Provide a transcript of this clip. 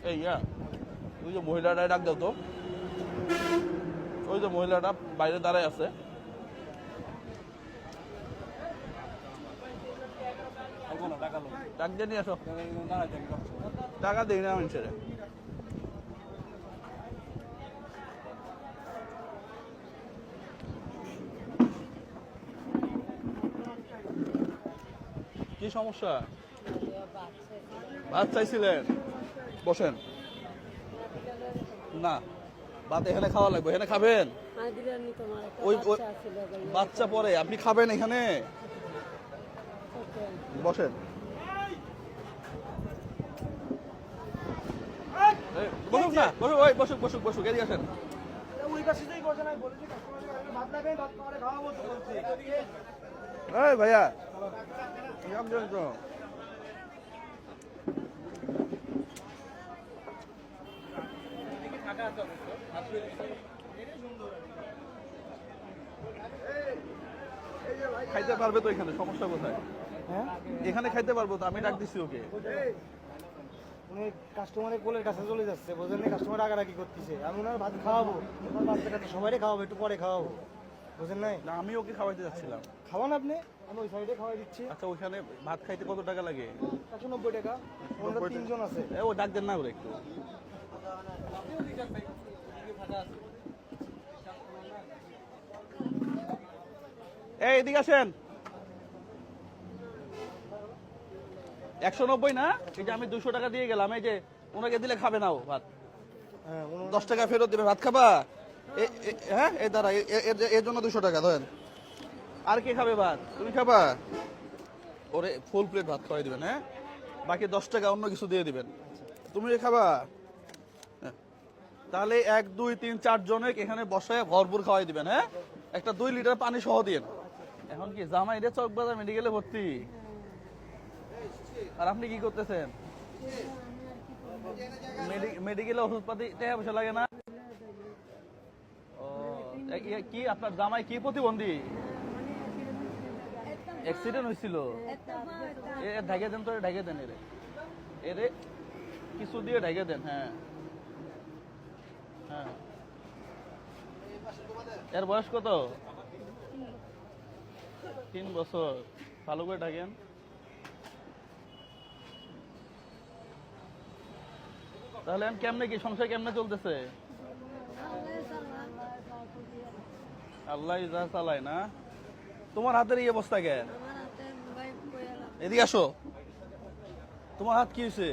এই ওই যে মহিলাটা ডাক দাও তো, ওই যে মহিলাটা বাইরে দাঁড়ায় আছে। ডাক দিয়ে নিয়ে আসো। টাকা দিই না মানুষের। কি সমস্যা? ভাত চাইছিলেন? বসেন। না, ভাত এখানে খাওয়া লাগবে। এখানে খাবেন? ওই বাচ্চা পরে আপনি খাবেন এখানে? বসেন। বসুক না, বসুক, ওই বসুক বসুক বসুক, এদিকে আসেন। এই ভাইয়া খাইতে পারবে তো এখানে? সমস্যা কোথায়? হ্যাঁ, এখানে খাইতে পারবো তো, আমি ডাক দিচ্ছি ওকে। উনি কাস্টমারের কোলের কাছে চলে যাচ্ছে, বোঝেন না? কাস্টমার রাগারাগি করতেছে। আমি ওনার ভাত খাওয়াবো, ওনার বাচ্চাটাকে সবাই খাওয়াবো, একটু পরে খাওয়াবো, বোঝেন নাই? না, আমি ওকে খাওয়াইতে যাচ্ছিলাম। খাওয়ান আপনি, আমি ওই সাইডে খাওয়াই দিচ্ছি। আচ্ছা, ওইখানে ভাত খাইতে কত টাকা লাগে? 190 টাকা। ওনারা 3 জন আছে। ও ডাক দেন না ওরে একটু। এই এদিকে আসেন। 190 না? এই যে আমি 200 টাকা দিয়ে গেলাম, এই যে ওনাকে দিলে খাবে না ও ভাত। হ্যাঁ, 10 টাকা ফেরত দেবে। ভাত খাবা? হ্যাঁ, এই দাঁড়া, এর জন্য 200 টাকা ধরেন। আর কে খাবে ভাত? তুমি খাবা? ওরে ফুল প্লেট ভাত খাওয়াই দিবেন। হ্যাঁ, বাকি 10 টাকা অন্য কিছু দিয়ে দিবেন। তুমি খাবা? হ্যাঁ। তাহলে 1 2 3 4 জনে এখানে বসায় ভরপুর খাওয়াই দিবেন। হ্যাঁ, একটা 2 লিটার পানি সহ দিন। এখন কি জামাই রে চকবাজার মেডিকেলে ভর্তি? আর আপনি কি করতেছেন? মেডিকেলে ওষুধপাতি টাকা পয়সা লাগে না? ও, কি আপনার জামাই কি প্রতিবন্ধী? অ্যাক্সিডেন্ট হয়েছিল? ঢেকে দেন তো, ঢেকে দেন এরে, এরে কিছু দিয়ে ঢেকে দেন। হ্যাঁ হ্যাঁ। এর বয়স কত? 3 বছর। ভালো করে ঢাকেন। তাহলে কেমনে কি সংসার কেমনে চলতেছে? আল্লাহ যা চালায় না। তোমার হাতের এই অবস্থা কেন? এদিকে আসো। তোমার হাত কি হয়েছে?